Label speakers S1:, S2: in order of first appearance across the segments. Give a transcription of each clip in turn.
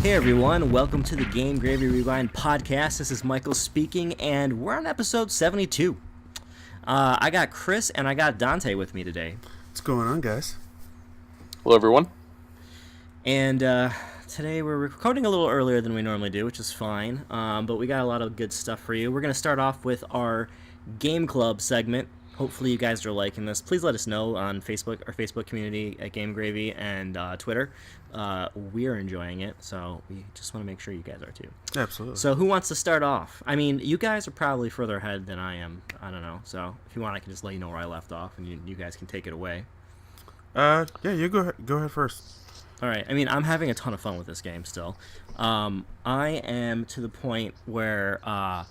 S1: Hey everyone, welcome to the Game Gravy Rewind podcast. This is Michael speaking, and we're on episode 72. I got Chris and I got Dante with me today.
S2: What's going on, guys?
S3: Hello, everyone.
S1: And today we're recording a little earlier than we normally do, which is fine, but we got a lot of good stuff for you. We're going to start off with our Game Club segment. Hopefully you guys are liking this. Please let us know on Facebook, our Facebook community at Game Gravy, and Twitter. We're enjoying it, so we just want to make sure you guys are too.
S2: Absolutely.
S1: So who wants to start off? I mean, you guys are probably further ahead than I am. I don't know. So if you want, I can just let you know where I left off, and you guys can take it away.
S2: Yeah, you go ahead first.
S1: All right. I mean, I'm having a ton of fun with this game still. I am to the point where I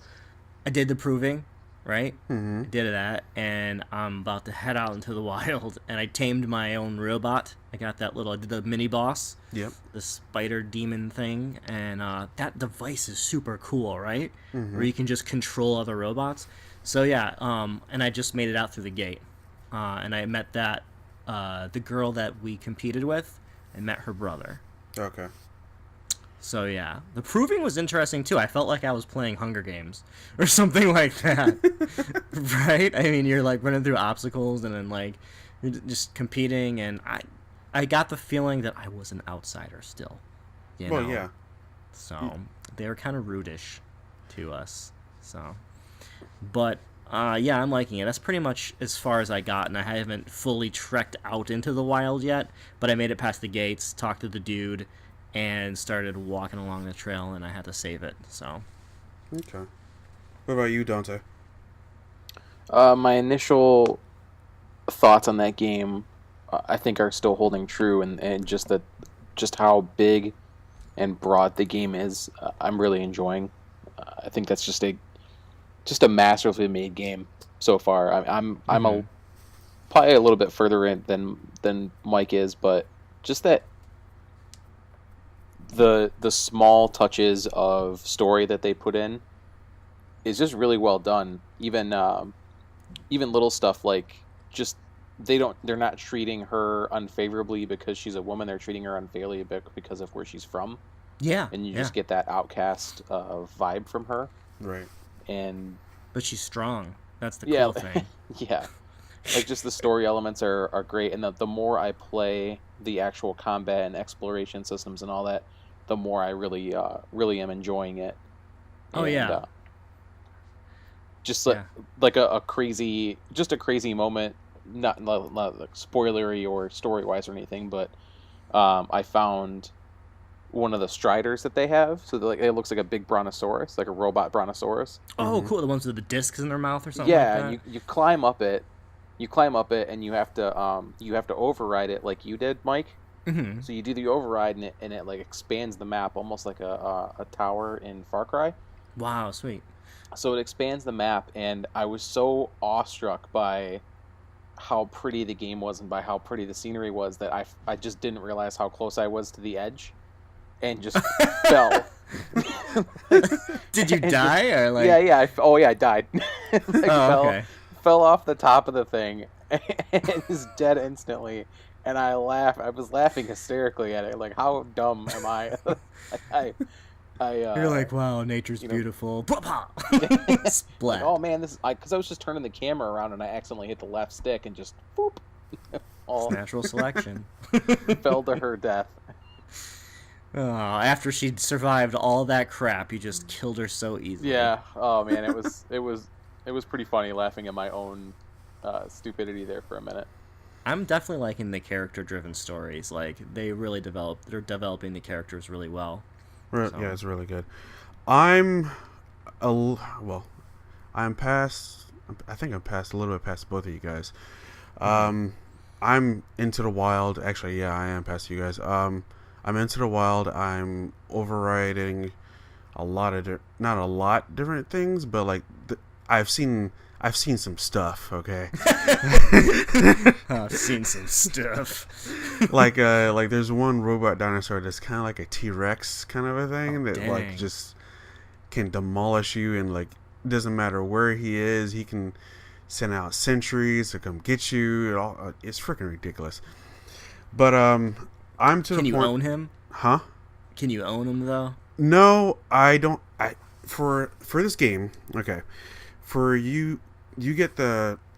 S1: did the proving. Right?
S2: Mm-hmm.
S1: I did that, and I'm about to head out into the wild, and I tamed my own robot. I got that I did the mini boss.
S2: Yep.
S1: The spider demon thing, and that device is super cool, right?
S2: Mm-hmm.
S1: Where you can just control other robots. So yeah, and I just made it out through the gate, and I met the girl that we competed with. I met her brother.
S2: Okay.
S1: So yeah, the proving was interesting too. I felt like I was playing Hunger Games or something like that, right? I mean, you're like running through obstacles and then like you're just competing, and I got the feeling that I was an outsider still. You know?
S2: Yeah.
S1: So they were kind of rudish to us. So, but yeah, I'm liking it. That's pretty much as far as I got, and I haven't fully trekked out into the wild yet. But I made it past the gates, talked to the dude, and started walking along the trail, and I had to save it, so.
S2: Okay. What about you, Dante?
S3: My initial thoughts on that game, I think, are still holding true, and just how big and broad the game is, I'm really enjoying. I think that's just a masterfully made game so far. I'm probably a little bit further in than Mike is, but just that. The small touches of story that they put in is just really well done. Even little stuff like just they're not treating her unfavorably because she's a woman. They're treating her unfairly because of where she's from.
S1: Yeah.
S3: And you just get that outcast vibe from her.
S2: Right.
S1: But she's strong. That's the cool thing.
S3: Yeah. Like, just the story elements are great, and the more I play the actual combat and exploration systems and all that, the more I really am enjoying it.
S1: Oh, and, yeah.
S3: Like a crazy moment, not like spoilery or story-wise or anything, but I found one of the striders that they have, so it looks like a big brontosaurus, like a robot brontosaurus.
S1: Oh, cool, the ones with the discs in their mouth or something
S3: like that?
S1: Yeah,
S3: you climb up it, and you have to override it like you did, Mike.
S1: Mm-hmm.
S3: So you do the override, and it like expands the map almost like a tower in Far Cry.
S1: Wow, sweet.
S3: So it expands the map, and I was so awestruck by how pretty the game was and by how pretty the scenery was that I just didn't realize how close I was to the edge, and just fell.
S1: Did you die or like?
S3: Yeah. I died.
S1: Okay.
S3: Fell off the top of the thing and is dead instantly. And I was laughing hysterically at it. Like, how dumb am I?
S1: You're like, wow, nature's beautiful. Splat.
S3: Like, oh man, because I was just turning the camera around and I accidentally hit the left stick and just boop.
S1: It's natural selection.
S3: Fell to her death.
S1: Oh, after she'd survived all that crap, you just killed her so easily.
S3: Yeah. Oh man, it was pretty funny laughing at my own stupidity there for a minute.
S1: I'm definitely liking the character-driven stories. Like, they're developing the characters really well.
S2: Right, so. Yeah, it's really good. I'm past. I think I'm past a little bit past both of you guys. I'm into the wild. Actually, yeah, I am past you guys. I'm into the wild. I'm overriding a lot of not a lot different things, but like I've seen some stuff, okay?
S1: I've seen some stuff.
S2: like there's one robot dinosaur that's kind of like a T-Rex kind of a thing like just can demolish you, and like doesn't matter where he is, he can send out sentries to come get you. It's freaking ridiculous. But I'm to the point.
S1: Can you own him?
S2: Huh?
S1: Can you own them though?
S2: No, I don't. For this game, okay. For you get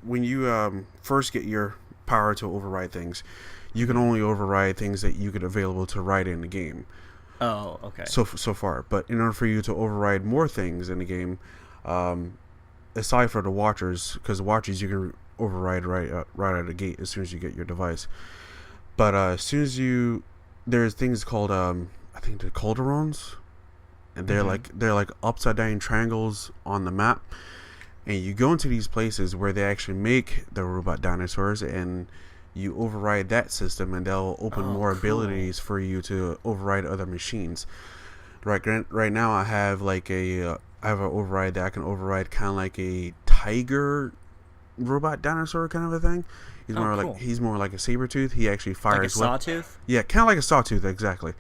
S2: when you first get your power to override things, you can only override things that you get available to ride in the game.
S1: Oh, okay.
S2: So far, but in order for you to override more things in the game, aside from the watchers, because the watchers you can override right out of the gate as soon as you get your device. But as soon as there's things called I think they're calderons, and they're like upside down triangles on the map, and you go into these places where they actually make the robot dinosaurs, and you override that system, and they'll open more abilities for you to override other machines. Right now, I have an override that I can override kind of like a tiger robot dinosaur kind of a thing. He's more like a saber tooth. He actually fires
S1: like a sawtooth.
S2: Yeah, kind of like a sawtooth, exactly.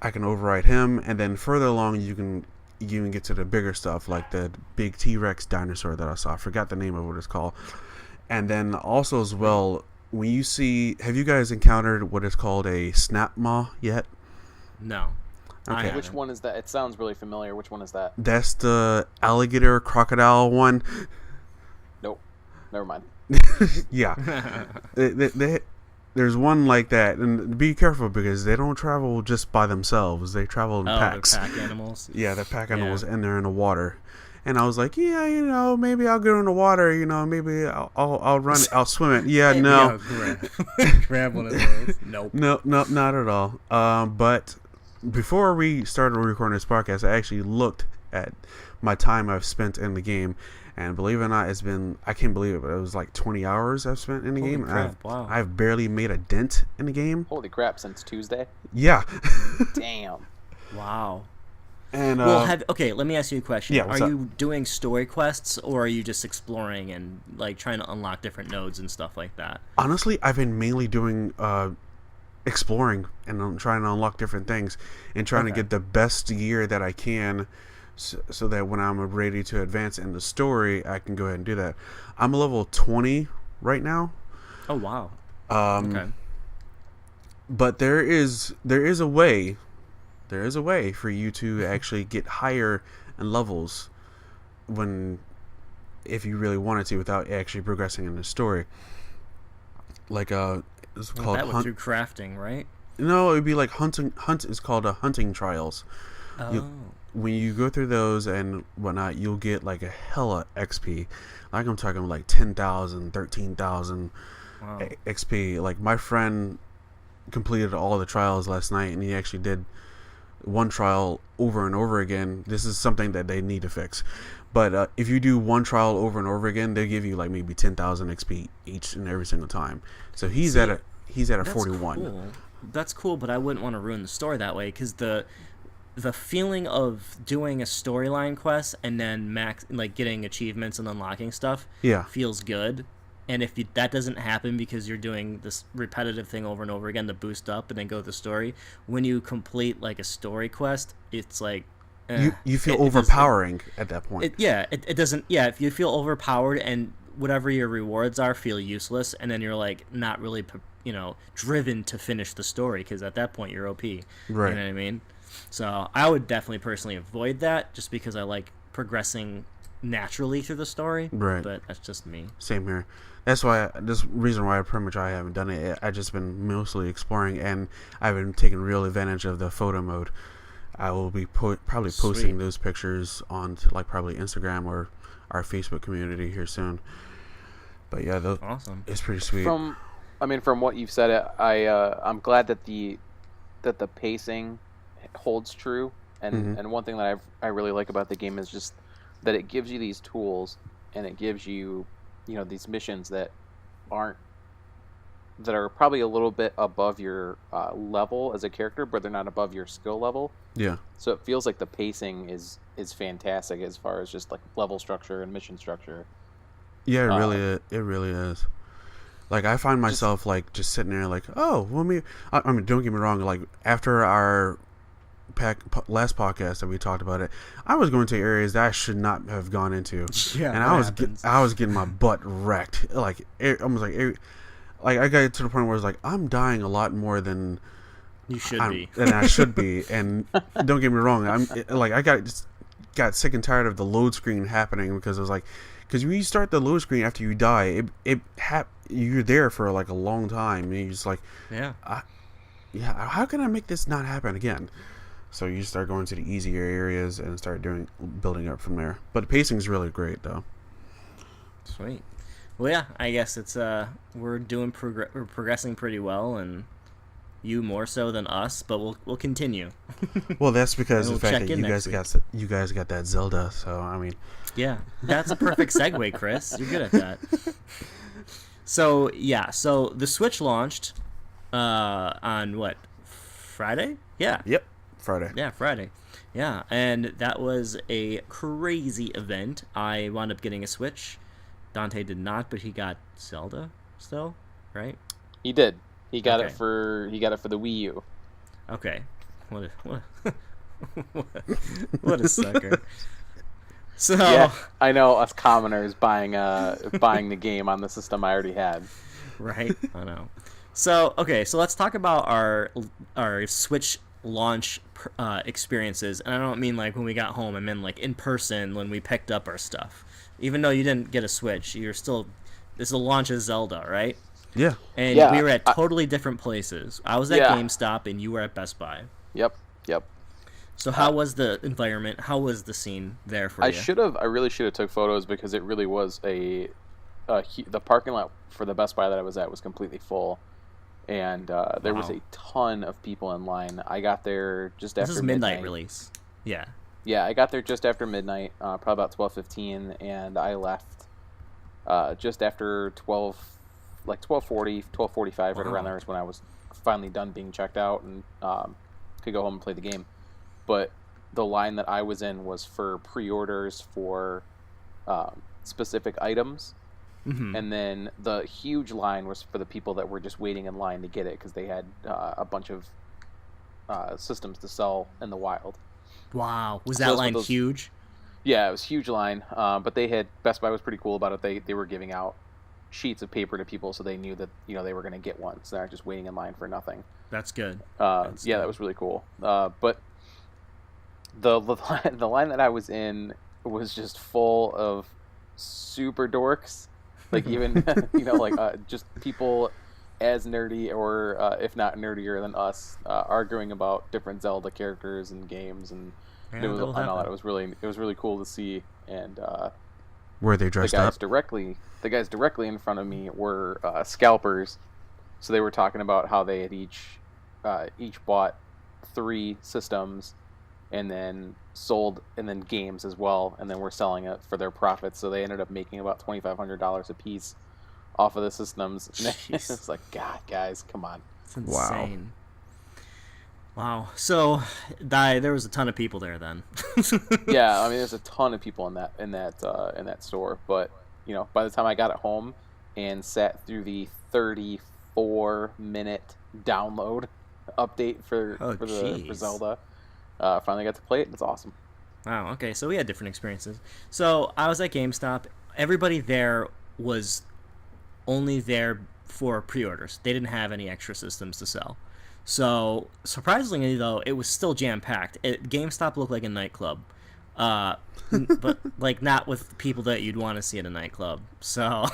S2: I can override him, and then further along you can get to the bigger stuff, like the big T-Rex dinosaur that I saw. I forgot the name of what it's called. And then also as well, when you see, have you guys encountered what is called a snap maw yet?
S1: No.
S2: Okay.
S3: Which one is that? It sounds really familiar. Which one is that?
S2: That's the alligator crocodile one.
S3: Nope. Never mind.
S2: Yeah. There's one like that, and be careful because they don't travel just by themselves. They travel in packs.
S1: They're pack animals.
S2: Yeah, they're pack animals, and they're in the water. And I was like, yeah, maybe I'll go in the water. Maybe I'll run. I'll swim it. Yeah, no.
S1: Grab one of those. Nope.
S2: No, not at all. But before we started recording this podcast, I actually looked at my time I've spent in the game, and believe it or not, I can't believe it, but it was like 20 hours I've spent in the game.
S1: Crap, wow.
S2: I've barely made a dent in the game.
S3: Holy crap! Since Tuesday.
S2: Yeah.
S3: Damn.
S1: Wow.
S2: And
S1: let me ask you a question.
S2: Yeah,
S1: are you doing story quests, or are you just exploring and like trying to unlock different nodes and stuff like that?
S2: Honestly, I've been mainly doing exploring and trying to unlock different things and trying to get the best gear that I can, so that when I'm ready to advance in the story, I can go ahead and do that. I'm level 20 right now.
S1: Oh wow.
S2: Okay. But there is a way. There is a way for you to actually get higher in levels if you really wanted to, without actually progressing in the story. Like it's called
S1: that was through crafting, right?
S2: No, it would be like hunting. Is called hunting trials.
S1: Oh.
S2: When you go through those and whatnot, you'll get like a hella XP. Like I'm talking like 10,000, 13,000 XP. Like my friend completed all the trials last night, and he actually did one trial over and over again. This is something that they need to fix. But if you do one trial over and over again, they give you like maybe 10,000 XP each and every single time. So he's at a 41.
S1: Cool. That's cool, but I wouldn't want to ruin the story that way, because the feeling of doing a storyline quest and then getting achievements and unlocking stuff feels good. And if that doesn't happen because you're doing this repetitive thing over and over again to boost up and then go to the story, when you complete like a story quest, it's like
S2: you feel overpowering at that point.
S1: It doesn't. Yeah, if you feel overpowered and whatever your rewards are feel useless, and then you're like not really driven to finish the story, because at that point you're OP. Right. You know what I mean? So I would definitely personally avoid that, just because I like progressing naturally through the story.
S2: Right.
S1: But that's just me.
S2: Same here. That's why this reason why I haven't done it. I've just been mostly exploring, and I've been taking real advantage of the photo mode. I will be probably posting those pictures on probably Instagram or our Facebook community here soon. But yeah,
S1: awesome.
S2: It's pretty sweet.
S3: From what you've said, I'm glad that the pacing holds true, and one thing that I really like about the game is just that it gives you these tools, and it gives you these missions that are probably a little bit above your level as a character, but they're not above your skill level.
S2: Yeah.
S3: So it feels like the pacing is fantastic as far as just like level structure and mission structure.
S2: Yeah, it really is. Like I find myself just sitting there like, oh, well, I mean, don't get me wrong. Like after our last podcast that we talked about it, I was going to areas that I should not have gone into.
S1: Yeah,
S2: and I was getting my butt wrecked. Like almost like I got to the point where it's like I'm dying a lot more than
S1: You should be.
S2: And I should be. And don't get me wrong, I got sick and tired of the load screen happening because it was like, because when you start the load screen after you die, you're there for like a long time, and you're just like,
S1: yeah,
S2: how can I make this not happen again? So you start going to the easier areas and start building up from there. But the pacing is really great, though.
S1: Sweet. Well, yeah, I guess it's we're progressing pretty well, and you more so than us, but we'll continue.
S2: Well, that's because
S1: we'll
S2: of the fact that you guys got that Zelda. So I mean,
S1: yeah, that's a perfect segue, Chris. You're good at that. So yeah, so the Switch launched on what, Friday? Yeah.
S2: Yep. Friday.
S1: Yeah, Friday. Yeah, and that was a crazy event. I wound up getting a Switch. Dante did not, but he got Zelda still, right?
S3: He did. He got it for the Wii U.
S1: Okay. What a sucker. So
S3: yeah, I know us commoners buying the game on the system I already had.
S1: Right? I know. So, okay, so let's talk about our Switch launch experiences. And I don't mean like when we got home, I mean like in person when we picked up our stuff. Even though you didn't get a Switch, this is the launch of Zelda, right?
S2: Yeah.
S1: And we were at totally different places. I was at GameStop and you were at Best Buy.
S3: Yep.
S1: So how was the environment? How was the scene there for you?
S3: I really should have took photos because it really was the parking lot for the Best Buy that I was at was completely full. And there was a ton of people in line. I got there just after midnight. This is midnight
S1: release. Yeah.
S3: Yeah, I got there just after midnight, probably about 12:15, and I left just after 12, like 12:40, 12:45, right around there is when I was finally done being checked out and could go home and play the game. But the line that I was in was for pre-orders for specific items. Mm-hmm. And then the huge line was for the people that were just waiting in line to get it because they had a bunch of systems to sell in the wild.
S1: Wow, was that line huge?
S3: Yeah, it was a huge line. But Best Buy was pretty cool about it. They were giving out sheets of paper to people so they knew that they were going to get one, so they're not just waiting in line for nothing.
S1: That's good.
S3: That was really cool. But the line that I was in was just full of super dorks. Like even just people as nerdy or if not nerdier than us arguing about different Zelda characters and games, and it was really cool to see. And
S2: were they dressed up?
S3: The guys directly in front of me were scalpers, so they were talking about how they had each bought 3 systems and then sold and then games as well, and then we're selling it for their profits. So they ended up making about $2,500 a piece off of the systems. It's like, God, guys, come on.
S1: It's insane. Wow. So there was a ton of people there then.
S3: Yeah, I mean, there's a ton of people in that store. But by the time I got it home and sat through the 34-minute download update for Zelda, finally got to play it. It's awesome.
S1: Wow. Okay. So we had different experiences. So I was at GameStop. Everybody there was only there for pre-orders. They didn't have any extra systems to sell. So surprisingly, though, it was still jam-packed. GameStop looked like a nightclub, but like not with people that you'd want to see at a nightclub. So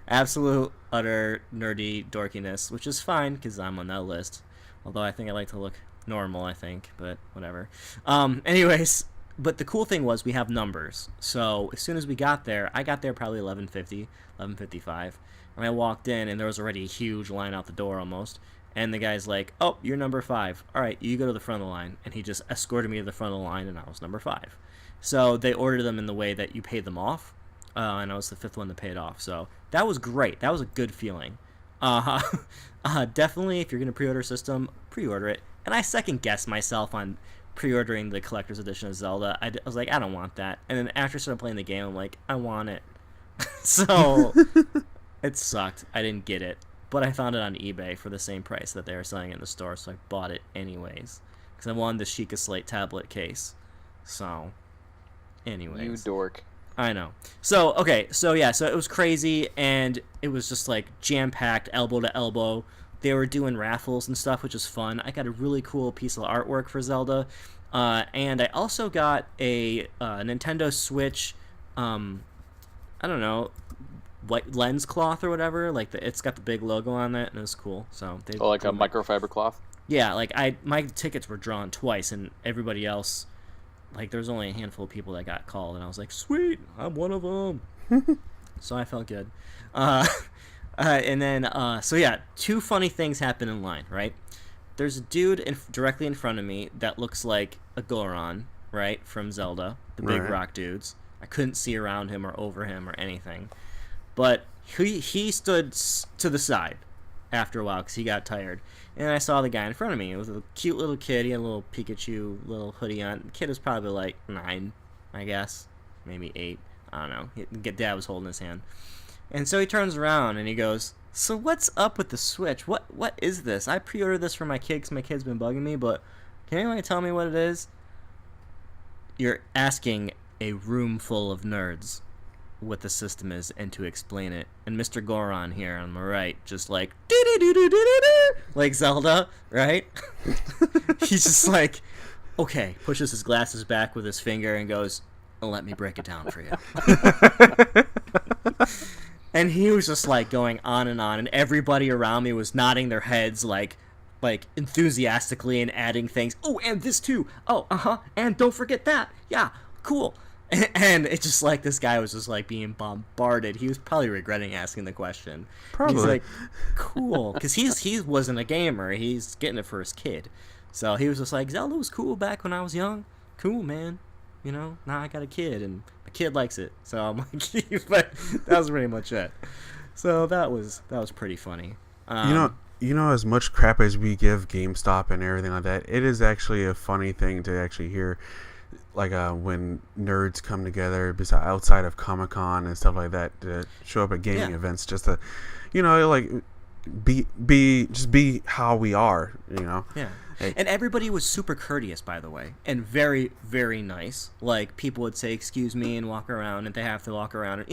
S1: absolute utter nerdy dorkiness, which is fine because I'm on that list. Although I think I like to look normal, but whatever. Anyways, but the cool thing was we have numbers. So as soon as we got there, I got there probably 11:50, 11:55, and I walked in and there was already a huge line out the door almost. And the guy's like, "Oh, you're number 5. All right, you go to the front of the line." And he just escorted me to the front of the line, and I was number 5. So they ordered them in the way that you paid them off, and I was the 5th one to pay it off. So that was great. That was a good feeling. Definitely, if you're going to pre-order a system, pre-order it. And I second-guessed myself on pre-ordering the collector's edition of Zelda. I was like, I don't want that. And then after I started playing the game, I'm like, I want it. So it sucked. I didn't get it. But I found it on eBay for the same price that they were selling it in the store, so I bought it anyways. Because I wanted the Sheikah Slate tablet case. So, anyways.
S3: You dork.
S1: I know. So, okay, so it was crazy, and it was just like jam-packed, elbow to elbow, they were doing raffles and stuff, which was fun. I got a really cool piece of artwork for Zelda, and I also got a Nintendo Switch. I don't know, white lens cloth or whatever. Like it's got the big logo on it, and it was cool. So
S3: like a microfiber cloth.
S1: Yeah, like my tickets were drawn twice, and everybody else, like there was only a handful of people that got called, and I was like, sweet, I'm one of them. So I felt good. And then so yeah, two funny things happen in line. Right, there's a dude directly in front of me that looks like a Goron, right, from Zelda, the big rock dudes. I couldn't see around him or over him or anything. But he stood to the side after a while because he got tired. And I saw the guy in front of me. It was a cute little kid. He had a little Pikachu little hoodie on. The kid was probably like 9, I guess. Maybe 8. I don't know. Dad was holding his hand. And so he turns around and he goes, so what's up with the Switch? What is this? I pre-ordered this for my kid because my kid's been bugging me, but can anyone tell me what it is? You're asking a room full of nerds what the system is and to explain it. And Mr. Goron here on the right, just like like Zelda, right? He's just like, okay, pushes his glasses back with his finger and goes, let me break it down for you. And he was just like going on, and everybody around me was nodding their heads like enthusiastically and adding things. Oh, and this too. Oh, and don't forget that. Yeah, cool. And it's just like this guy was just like being bombarded. He was probably regretting asking the question.
S2: Probably.
S1: He's like, cool, because he wasn't a gamer. He's getting it for his kid. So he was just like, Zelda was cool back when I was young. Cool, man. You know, now I got a kid and my kid likes it. So I'm like, but that was pretty much it. So that was pretty funny.
S2: You know, as much crap as we give GameStop and everything like that, it is actually a funny thing to actually hear. Like when nerds come together outside of Comic-Con and stuff like that to show up at gaming events, just to, like be how we are,
S1: Yeah.
S2: Hey.
S1: And everybody was super courteous, by the way, and very, very nice. Like, people would say, excuse me, and walk around, and they have to walk around.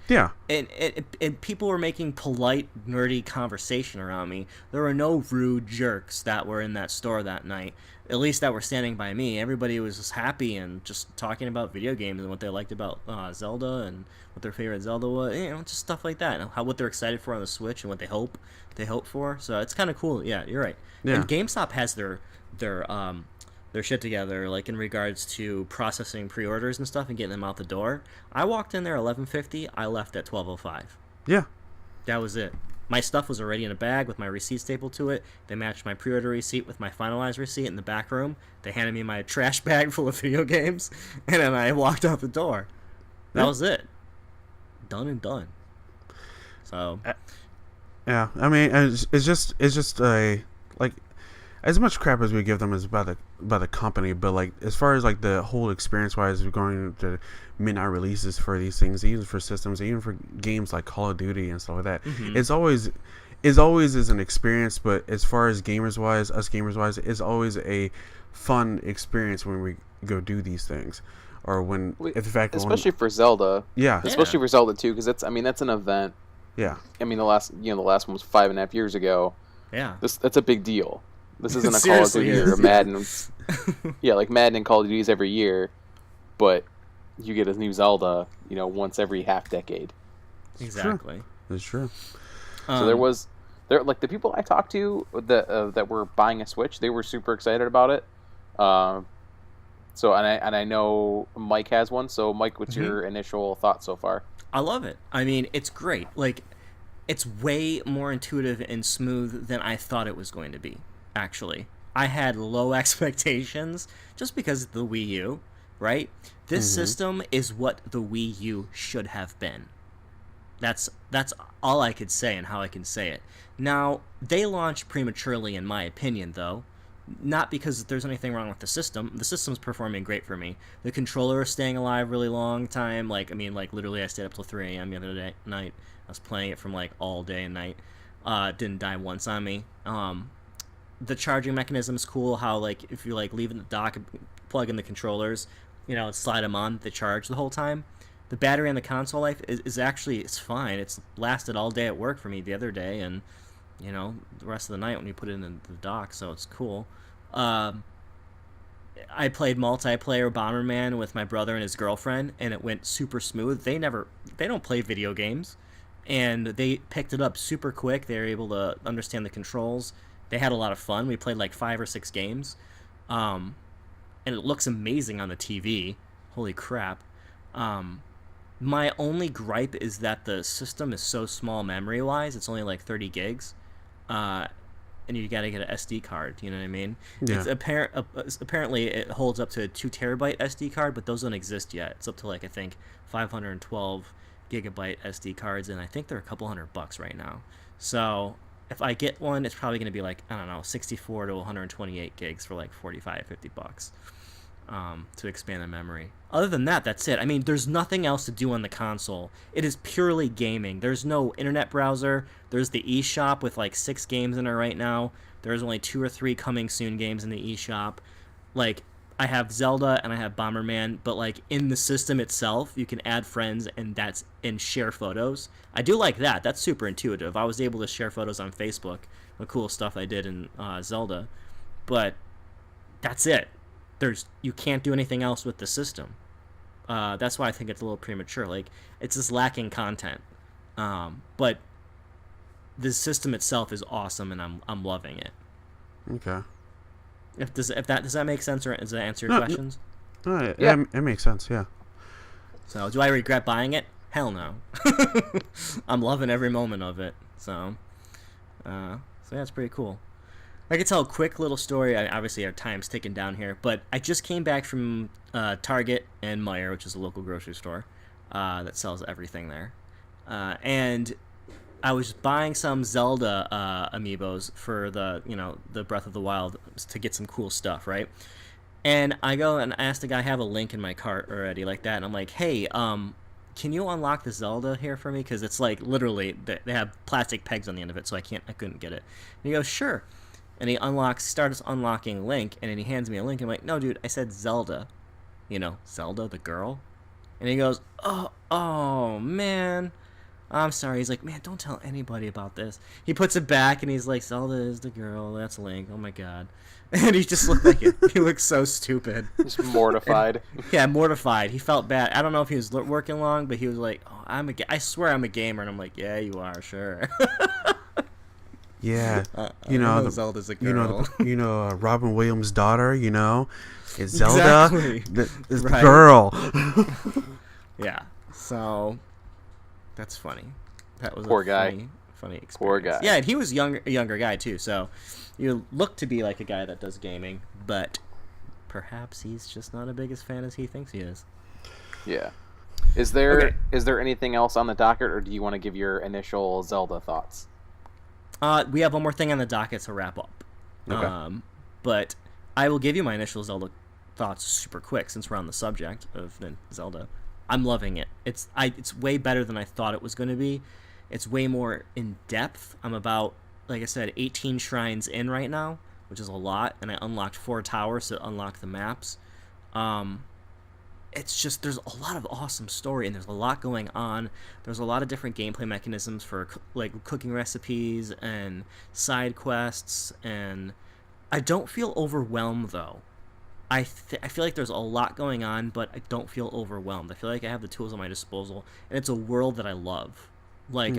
S2: Yeah.
S1: And people were making polite, nerdy conversation around me. There were no rude jerks that were in that store that night, at least that were standing by me. Everybody was just happy and just talking about video games and what they liked about Zelda and what their favorite Zelda was, just stuff like that. And what they're excited for on the Switch and what they hope for. So it's kind of cool. Yeah, you're right.
S2: Yeah.
S1: And GameStop has their shit together, like in regards to processing pre-orders and stuff and getting them out the door. I walked in there 11:50. I left at 12:05.
S2: Yeah.
S1: That was it. My stuff was already in a bag with my receipt stapled to it. They matched my pre-order receipt with my finalized receipt in the back room. They handed me my trash bag full of video games, and then I walked out the door. That was it. Done and done. So.
S2: Yeah, I mean, it's just a like, as much crap as we give them is by the company, but like as far as like the whole experience wise, we're going to midnight releases for these things, even for systems, even for games like Call of Duty and stuff like that.
S1: Mm-hmm.
S2: It's always is an experience, but as far as us gamers wise, it's always a fun experience when we go do these things, or when
S3: especially for Zelda.
S2: Yeah,
S3: especially for Zelda too, because that's an event.
S2: Yeah,
S3: I mean the last one was 5.5 years ago.
S1: Yeah,
S3: that's a big deal. This isn't a Call of Duty or Madden. Yeah, like Madden and Call of Duty's every year, but you get a new Zelda, once every half decade.
S1: Exactly.
S2: That's true.
S3: So like the people I talked to that were buying a Switch, they were super excited about it. So I know Mike has one. So Mike, what's your initial thoughts so far?
S1: I love it. I mean, it's great. Like, it's way more intuitive and smooth than I thought it was going to be, actually. I had low expectations just because of the Wii U, right? This system is what the Wii U should have been. That's all I could say and how I can say it. Now, they launched prematurely, in my opinion, though. Not because there's anything wrong with the system. The system's performing great for me. The controller is staying alive really long time. Literally I stayed up till 3 a.m. the other night. I was playing it from all day and night. Didn't die once on me. The charging mechanism is cool. How if you're leaving the dock, plug in the controllers, slide them on, they charge the whole time. The battery on the console life is actually, it's fine. It's lasted all day at work for me the other day, and the rest of the night when you put it in the dock, so it's cool. Um, I played multiplayer Bomberman with my brother and his girlfriend, and it went super smooth. They don't play video games, and they picked it up super quick. They were able to understand the controls. They had a lot of fun. We played like 5 or 6 games, um, and it looks amazing on the TV. Holy crap! My only gripe is that the system is so small memory wise. It's only like 30 gigs. And you got to get an SD card. You know what I mean?
S2: Yeah.
S1: Apparently it holds up to a 2 terabyte SD card, but those don't exist yet. It's up to like I think 512 gigabyte SD cards, and I think they're a couple $100 right now. So if I get one, it's probably going to be like, I don't know, 64 to 128 gigs for like 45, $50 to expand the memory. Other than that, that's it. I mean, there's nothing else to do on the console. It is purely gaming. There's no internet browser. There's the eShop with like 6 games in it right now. There's only 2 or 3 coming soon games in the eShop. Like, I have Zelda and I have Bomberman, but like in the system itself, you can add friends and share photos. I do like that. That's super intuitive. I was able to share photos on Facebook, the cool stuff I did in Zelda, but that's it. You can't do anything else with the system. That's why I think it's a little premature. Like, it's just lacking content. But the system itself is awesome, and I'm loving it.
S2: Okay.
S1: Does that make sense, or does that answer your questions?
S2: No, it makes sense. Yeah.
S1: So, do I regret buying it? Hell no. I'm loving every moment of it. So yeah, it's pretty cool. I could tell a quick little story. Obviously, our time's ticking down here, but I just came back from Target and Meijer, which is a local grocery store that sells everything there. And I was buying some Zelda amiibos for the Breath of the Wild to get some cool stuff, right? And I go and ask the guy, I have a link in my cart already like that, and I'm like, hey, can you unlock the Zelda here for me? Because it's like literally they have plastic pegs on the end of it, so I couldn't get it. And he goes, sure. And he starts unlocking Link, and then he hands me a link. I'm like, no, dude, I said Zelda. Zelda, the girl. And he goes, oh, man. I'm sorry. He's like, man, don't tell anybody about this. He puts it back, and he's like, Zelda is the girl. That's Link. Oh, my God. And he just looked like it. He looked so stupid.
S3: Just mortified.
S1: Yeah, mortified. He felt bad. I don't know if he was working long, but he was like, oh, I swear I'm a gamer. And I'm like, yeah, you are, sure.
S2: Yeah,
S1: Zelda's a girl.
S2: Robin Williams' daughter. It's Zelda.
S1: Exactly.
S2: It's the girl.
S1: Yeah. So that's funny. That was
S3: Poor
S1: a
S3: guy.
S1: Funny experience.
S3: Poor guy.
S1: Yeah, and he was a younger guy too. So you look to be like a guy that does gaming, but perhaps he's just not as big a fan as he thinks he is.
S3: Yeah. Is there anything else on the docket, or do you want to give your initial Zelda thoughts?
S1: We have one more thing on the docket to wrap up.
S3: Okay.
S1: But I will give you my initial Zelda thoughts super quick since we're on the subject of Zelda. I'm loving it. It's way better than I thought it was going to be. It's way more in depth. I'm about, like I said, 18 shrines in right now, which is a lot, and I unlocked 4 towers to unlock the maps. It's just, there's a lot of awesome story, and there's a lot going on. There's a lot of different gameplay mechanisms for like cooking recipes and side quests, and I don't feel overwhelmed though. I feel like there's a lot going on, but I don't feel overwhelmed. I feel like I have the tools at my disposal, and it's a world that I love. Like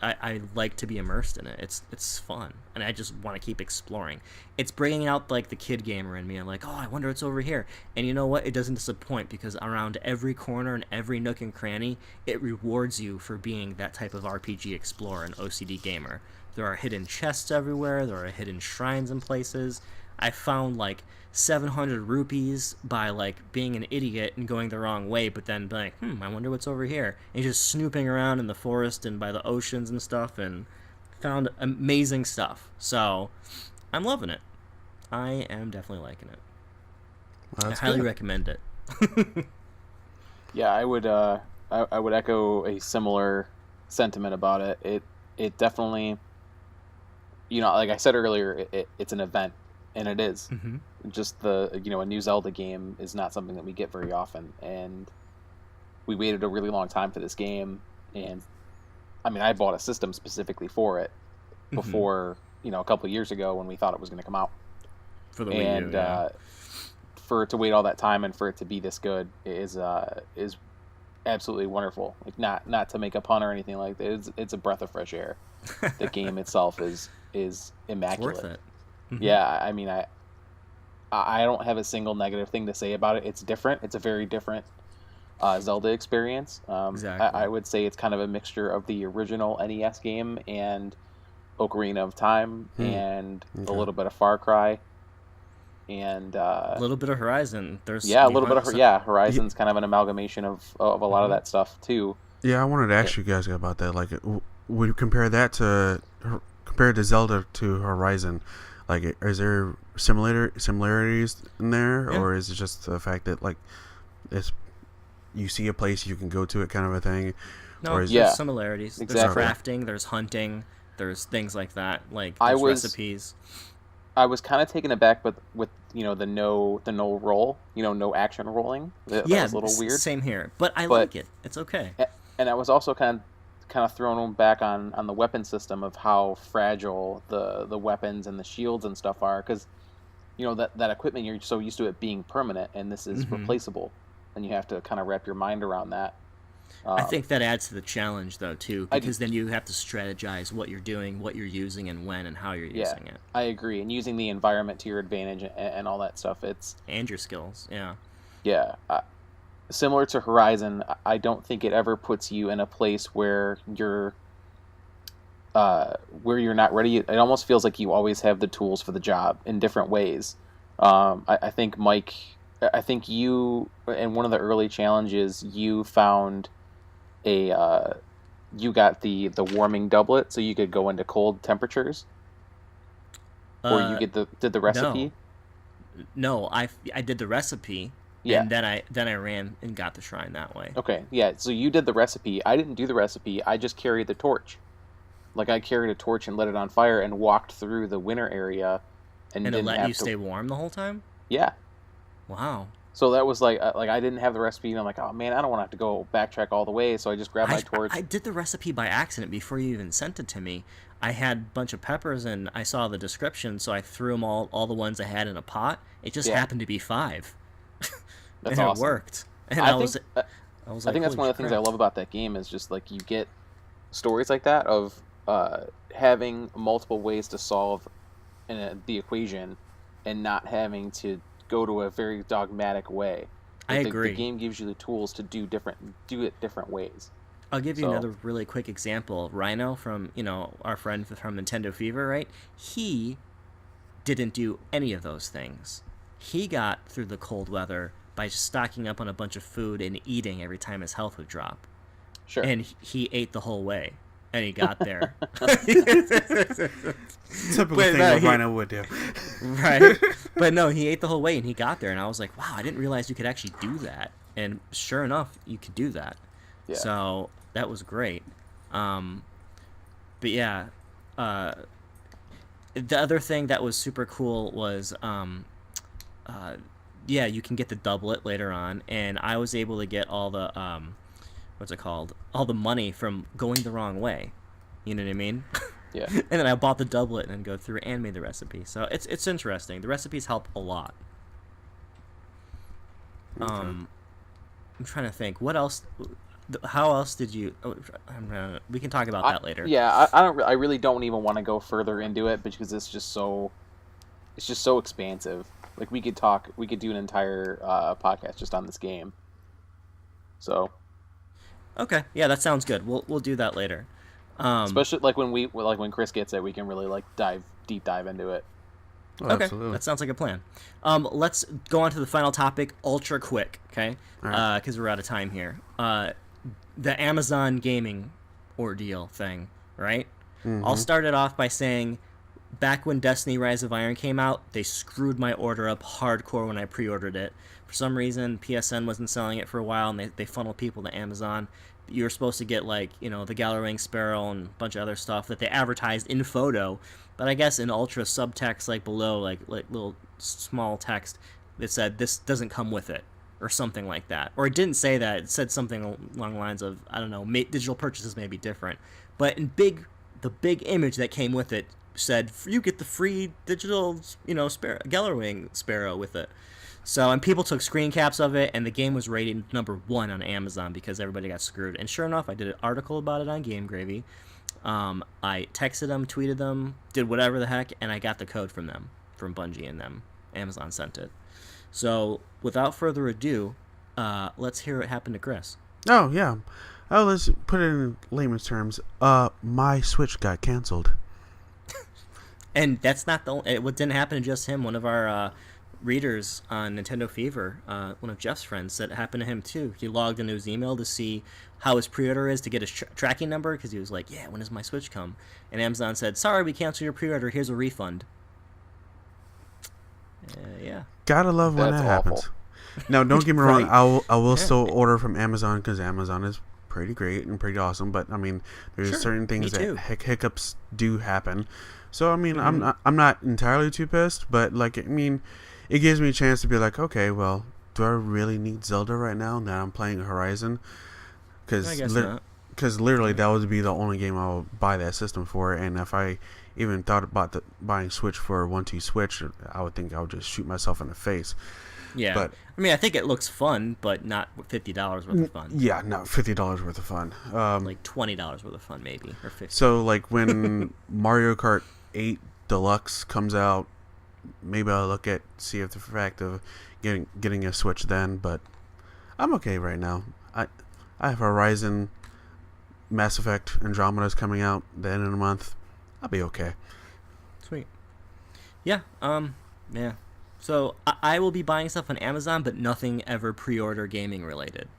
S1: I like to be immersed in it. It's fun, and I just want to keep exploring. It's bringing out like the kid gamer in me. I'm like, oh, I wonder what's over here. And you know what? It doesn't disappoint, because around every corner and every nook and cranny, it rewards you for being that type of RPG explorer and OCD gamer. There are hidden chests everywhere. There are hidden shrines in places. I found like 700 rupees by like being an idiot and going the wrong way, but then like, I wonder what's over here. And just snooping around in the forest and by the oceans and stuff, and found amazing stuff. So I'm loving it. I am definitely liking it.
S2: Well,
S1: I highly recommend it.
S3: Yeah, I would echo a similar sentiment about it. It definitely, like I said earlier, it's an event, and it is.
S1: Mm-hmm.
S3: Just a new Zelda game is not something that we get very often, and we waited a really long time for this game. And I mean, I bought a system specifically for it, before, a couple of years ago when we thought it was going to come out.
S1: For the Wii U, yeah.
S3: For it to wait all that time and for it to be this good is absolutely wonderful. Like, not to make a pun or anything like that. It's a breath of fresh air. The game itself is immaculate.
S1: It's worth it.
S3: Yeah, I mean, I don't have a single negative thing to say about it. It's different. It's a very different Zelda experience.
S1: Exactly.
S3: I would say it's kind of a mixture of the original NES game and Ocarina of Time and a little bit of Far Cry. And
S1: a little bit of Horizon.
S3: Horizon's kind of an amalgamation of a lot of that stuff too.
S2: Yeah, I wanted to ask you guys about that. Like, would you compare Zelda to Horizon? Like, is there similarities in there, or is it just the fact that like you see a place you can go to it kind of a thing?
S1: No, there's similarities.
S3: Exactly.
S1: There's crafting. There's hunting. There's things like that. Like there's recipes.
S3: I was kind of taken aback with the no roll, no action rolling. That was a little weird.
S1: Same here, but I like it. It's okay.
S3: And I was also kind of thrown back on the weapon system of how fragile the weapons and the shields and stuff are, because that equipment, you're so used to it being permanent, and this is replaceable, and you have to kind of wrap your mind around that.
S1: I think that adds to the challenge, though, too, because then you have to strategize what you're doing, what you're using, and when and how you're using it.
S3: I agree, and using the environment to your advantage and all that stuff.
S1: And your skills, yeah.
S3: Yeah. Similar to Horizon, I don't think it ever puts you in a place where you're not ready. It almost feels like you always have the tools for the job in different ways. I think Mike, you, in one of the early challenges, you found you got the warming doublet, so you could go into cold temperatures. Or you did the recipe?
S1: No, I did the recipe.
S3: Yeah.
S1: And then I ran and got the shrine that way.
S3: Okay, yeah. So you did the recipe. I didn't do the recipe. I just carried the torch. Like, I carried a torch and lit it on fire and walked through the winter area, and
S1: it
S3: didn't
S1: let
S3: have
S1: you stay warm the whole time.
S3: Yeah.
S1: Wow.
S3: So that was like I didn't have the recipe, and I'm like, oh man, I don't want to have to go backtrack all the way. So I just grabbed my torch.
S1: I did the recipe by accident before you even sent it to me. I had a bunch of peppers, and I saw the description, so I threw them all the ones I had in a pot. It just happened to be 5.
S3: That's
S1: and
S3: awesome.
S1: It worked. And
S3: I
S1: was like,
S3: I think that's one of the things I love about that game is just like you get stories like that of having multiple ways to solve the equation and not having to go to a very dogmatic way. Like,
S1: I agree.
S3: The game gives you the tools to do it different ways.
S1: I'll give you another really quick example. Rhino from our friend from Nintendo Fever, right? He didn't do any of those things. He got through the cold weather by just stocking up on a bunch of food and eating every time his health would drop.
S3: Sure.
S1: And he ate the whole way, and he got there.
S2: Typical thing what Rhino would do.
S1: Right. But no, he ate the whole way, and he got there, and I was like, wow, I didn't realize you could actually do that. And sure enough, you could do that.
S3: Yeah.
S1: So that was great. But yeah, the other thing that was super cool was you can get the doublet later on, and I was able to get all the all the money from going the wrong way. You know what I mean?
S3: Yeah.
S1: And then I bought the doublet and then go through and made the recipe. So it's interesting. The recipes help a lot.
S2: Okay.
S1: I'm trying to think. What else? How else did you? We can talk about that later.
S3: Yeah, I really don't even want to go further into it because it's just so expansive. Like we could do an entire podcast just on this game. So.
S1: Okay, yeah, that sounds good. We'll do that later.
S3: Especially when Chris gets it, we can really deep dive into it.
S2: Oh,
S1: okay,
S2: absolutely.
S1: that sounds like a plan. Let's go on to the final topic, ultra quick, okay? Because we're out of time here. The Amazon gaming ordeal thing, right?
S2: Mm-hmm.
S1: I'll start it off by saying, back when Destiny Rise of Iron came out, they screwed my order up hardcore when I pre-ordered it. For some reason, PSN wasn't selling it for a while, and they funneled people to Amazon. You were supposed to get, the Gallerwing Sparrow and a bunch of other stuff that they advertised in photo, but I guess in ultra subtext, below, like little small text that said, this doesn't come with it, or something like that. Or it didn't say that. It said something along the lines of, I don't know, digital purchases may be different. But in big the big image that came with it said you get the free digital, Sparrow, Gellerwing Sparrow with it. So, and people took screen caps of it, and the game was rated #1 on Amazon because everybody got screwed. And sure enough, I did an article about it on Game Gravy. I texted them, tweeted them, did whatever the heck, and I got the code from them, from Bungie and them. Amazon sent it. So, without further ado, let's hear what happened to Chris.
S2: Oh, yeah. Oh, let's put it in layman's terms. My Switch got canceled.
S1: And that's not it didn't happen to just him. One of our readers on Nintendo Fever, one of Jeff's friends, said it happened to him too. He logged into his email to see how his pre-order is to get his tracking number because he was like, yeah, when does my Switch come? And Amazon said, sorry, we canceled your pre-order. Here's a refund. Yeah.
S2: Gotta love when that happens. Now, don't get me wrong. I will still order from Amazon because Amazon is pretty great and pretty awesome. But I mean, there's certain things that hiccups do happen. So I mean, I'm not entirely too pissed, but like, I mean, it gives me a chance to be like, okay, well, do I really need Zelda right now that I'm playing Horizon? Because literally that would be the only game I would buy that system for. And if I even thought about buying Switch for 1-2 Switch, I would think I would just shoot myself in the face.
S1: Yeah, but I mean, I think it looks fun, but not $50 worth of fun.
S2: Yeah, not $50 worth of fun.
S1: Like $20 worth of fun, maybe, or $50.
S2: So, like when Mario Kart 8 Deluxe comes out, maybe I'll see if the fact of getting a Switch then. But I'm okay right now. I have Horizon, Mass Effect, Andromeda's coming out the end of the month. I'll be okay.
S1: Sweet. Yeah. Yeah. So I will be buying stuff on Amazon, but nothing ever pre-order gaming related.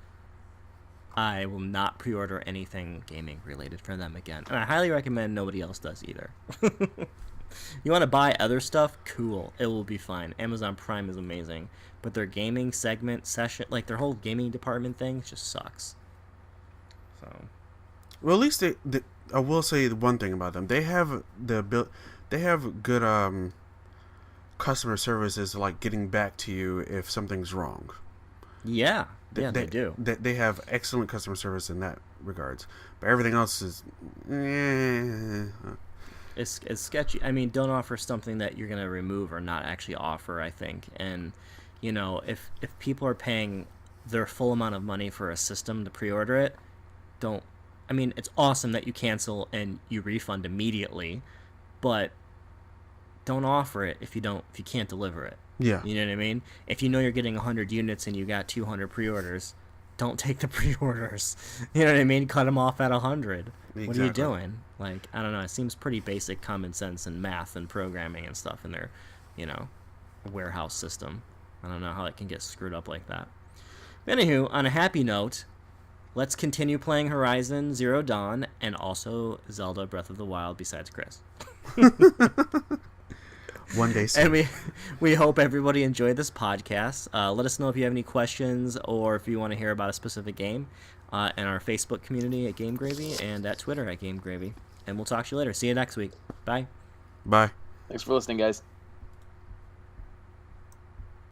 S1: I will not pre-order anything gaming related for them again, and I highly recommend nobody else does either. You want to buy other stuff? Cool, it will be fine. Amazon Prime is amazing, but their gaming session, like their whole gaming department thing, just sucks. So,
S2: well, at least I will say one thing about them: they have good customer service is like getting back to you if something's wrong.
S1: Yeah, they do.
S2: They have excellent customer service in that regards, but everything else is.
S1: It's sketchy. I mean, don't offer something that you're gonna remove or not actually offer. I think, and if people are paying their full amount of money for a system to pre-order it, don't. I mean, it's awesome that you cancel and you refund immediately, but don't offer it if you can't deliver it.
S2: Yeah.
S1: You know what I mean? If you know you're getting 100 units and you got 200 pre-orders, don't take the pre-orders. You know what I mean? Cut them off at 100. Exactly. What are you doing? Like, I don't know. It seems pretty basic common sense and math and programming and stuff in their, warehouse system. I don't know how it can get screwed up like that. But anywho, on a happy note, let's continue playing Horizon Zero Dawn and also Zelda Breath of the Wild besides Chris.
S2: One day soon.
S1: And we hope everybody enjoyed this podcast. Let us know if you have any questions or if you want to hear about a specific game in our Facebook community at Game Gravy and at Twitter at Game Gravy. And we'll talk to you later. See you next week. Bye.
S2: Bye.
S3: Thanks for listening, guys.